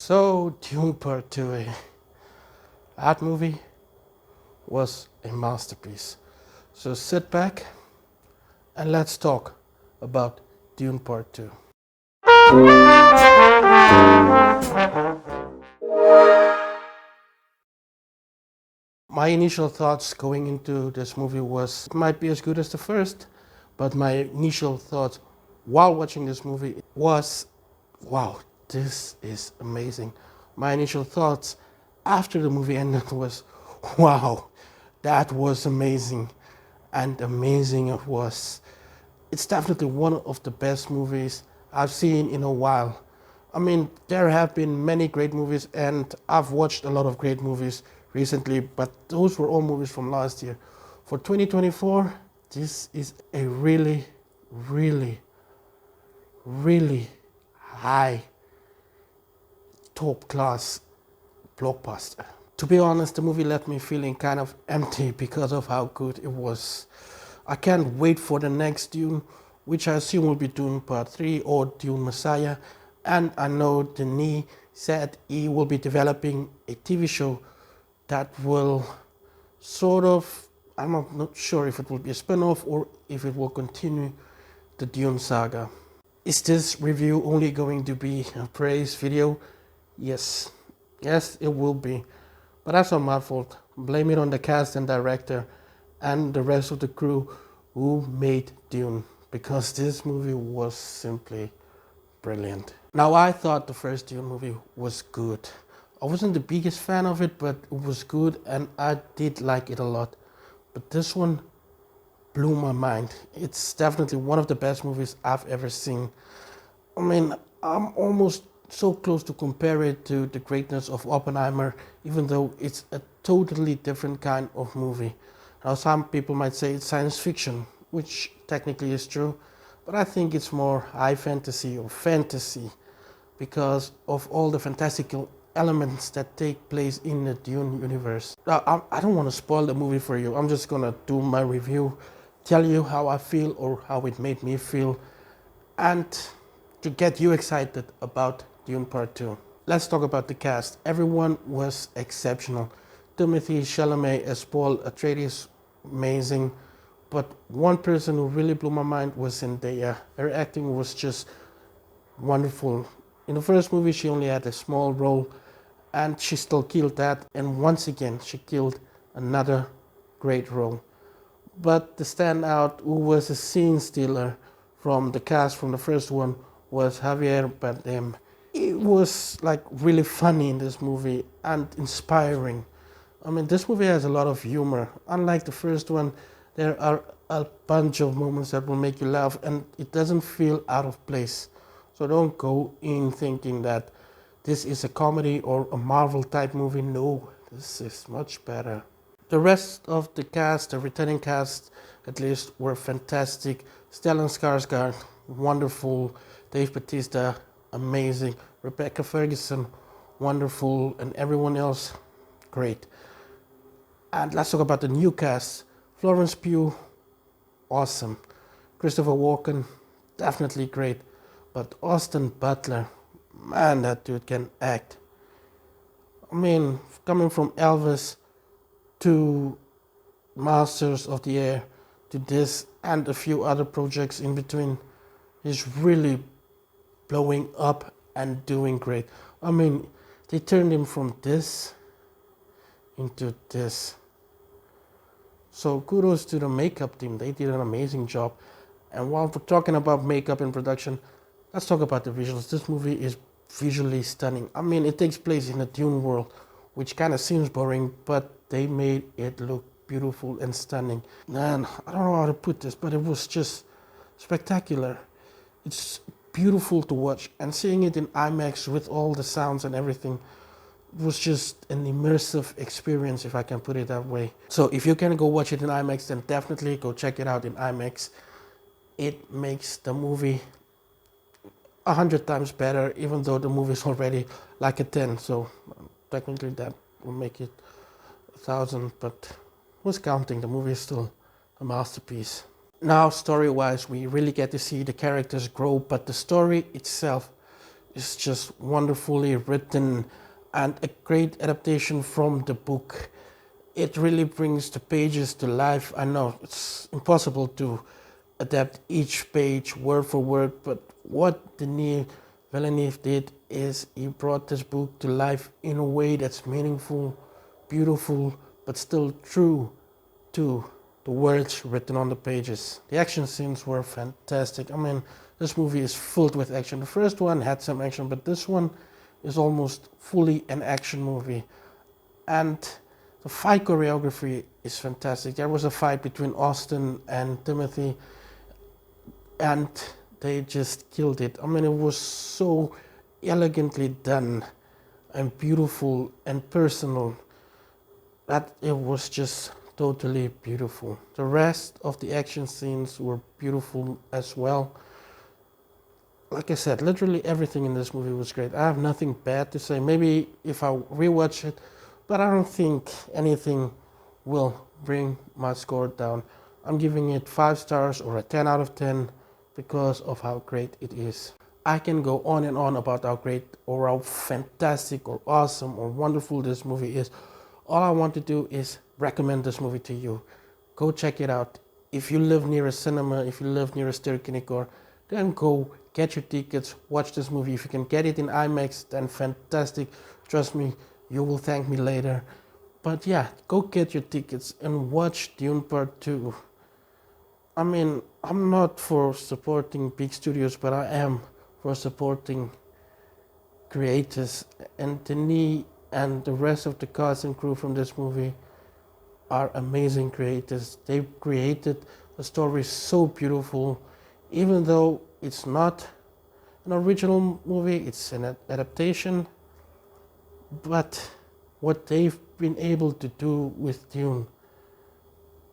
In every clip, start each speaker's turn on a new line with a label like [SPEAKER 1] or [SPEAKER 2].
[SPEAKER 1] So, Dune Part 2, that movie was a masterpiece. So sit back and let's talk about Dune Part 2. My initial thoughts going into this movie was it might be as good as the first, but my initial thoughts while watching this movie was, wow, this is amazing. My initial thoughts after the movie ended was, wow, that was amazing. And amazing it was. It's definitely one of the best movies I've seen in a while. I mean, there have been many great movies, and I've watched a lot of great movies recently, but those were all movies from last year. For 2024, this is a really, really, really high, top class blockbuster. To be honest, the movie left me feeling kind of empty because of how good it was. I can't wait for the next Dune, which I assume will be Dune Part 3 or Dune Messiah. And I know Denis said he will be developing a TV show that will sort of, I'm not sure if it will be a spin-off or if it will continue the Dune saga. Is this review only going to be a praise video? Yes. Yes, it will be. But that's not my fault. Blame it on the cast and director and the rest of the crew who made Dune, because this movie was simply brilliant. Now, I thought the first Dune movie was good. I wasn't the biggest fan of it, but it was good and I did like it a lot. But this one blew my mind. It's definitely one of the best movies I've ever seen. I mean, I'm almost so close to compare it to the greatness of Oppenheimer, even though it's a totally different kind of movie. Now, some people might say it's science fiction, which technically is true, but I think it's more high fantasy or fantasy because of all the fantastical elements that take place in the Dune universe. Now, I don't want to spoil the movie for you. I'm just gonna do my review, tell you how I feel or how it made me feel, and to get you excited about Dune Part 2. Let's talk about the cast. Everyone was exceptional. Timothée Chalamet as Paul Atreides, amazing. But one person who really blew my mind was Zendaya. Her acting was just wonderful. In the first movie, she only had a small role, and she still killed that. And once again, she killed another great role. But the standout, who was a scene stealer from the cast from the first one, was Javier Bardem. It was like really funny in this movie and inspiring. I mean, this movie has a lot of humor. Unlike the first one, there are a bunch of moments that will make you laugh and it doesn't feel out of place. So don't go in thinking that this is a comedy or a Marvel type movie. No, this is much better. The rest of the cast, the returning cast at least, were fantastic. Stellan Skarsgård, wonderful. Dave Bautista, amazing. Rebecca Ferguson, wonderful. And everyone else, great. And let's talk about the new cast. Florence Pugh, awesome. Christopher Walken, definitely great. But Austin Butler, man, that dude can act. I mean, coming from Elvis to Masters of the Air to this and a few other projects in between, he's really blowing up and doing great. I mean, they turned him from this into this. So kudos to the makeup team. They did an amazing job. And while we're talking about makeup and production, let's talk about the visuals. This movie is visually stunning. I mean, it takes place in a Dune world, which kind of seems boring, but they made it look beautiful and stunning. Man, I don't know how to put this, but it was just spectacular. It's beautiful to watch, and seeing it in IMAX with all the sounds and everything, it was just an immersive experience, if I can put it that way. So if you can go watch it in IMAX, then definitely go check it out in IMAX. It makes the movie 100 times better, even though the movie is already like a 10. So technically that will make it 1,000, but who's counting? The movie is still a masterpiece. Now, story-wise, we really get to see the characters grow, but the story itself is just wonderfully written and a great adaptation from the book. It really brings the pages to life. I know it's impossible to adapt each page word for word, but what Denis Villeneuve did is he brought this book to life in a way that's meaningful, beautiful, but still true to the words written on the pages. The action scenes were fantastic. I mean, this movie is filled with action. The first one had some action, but this one is almost fully an action movie. And the fight choreography is fantastic. There was a fight between Austin and Timothy, and they just killed it. I mean, it was so elegantly done and beautiful and personal that it was just totally beautiful. The rest of the action scenes were beautiful as well. Like I said, literally everything in this movie was great. I have nothing bad to say. Maybe if I rewatch it, but I don't think anything will bring my score down. I'm giving it 5 stars or a 10 out of 10 because of how great it is. I can go on and on about how great or how fantastic or awesome or wonderful this movie is. All I want to do is recommend this movie to you. Go check it out. If you live near a cinema, if you live near a Ster-Kinekor, then go get your tickets, watch this movie. If you can get it in IMAX, then fantastic. Trust me, you will thank me later. But yeah, go get your tickets and watch Dune Part 2. I mean, I'm not for supporting big studios, but I am for supporting creators. And Denis and the rest of the cast and crew from this movie are amazing creators. They created a story so beautiful, even though it's not an original movie, it's an adaptation. But what they've been able to do with Dune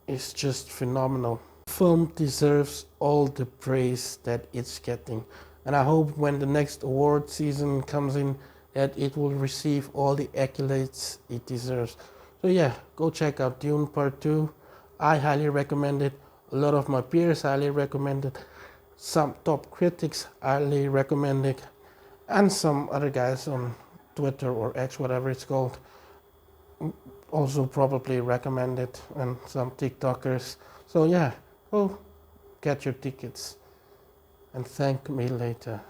[SPEAKER 1] is just phenomenal. The film deserves all the praise that it's getting, and I hope when the next award season comes in that it will receive all the accolades it deserves. So yeah, go check out Dune Part 2. I highly recommend it. A lot of my peers highly recommend it. Some top critics highly recommend it. And some other guys on Twitter or X, whatever it's called, also probably recommend it. And some TikTokers. So yeah, go get your tickets and thank me later.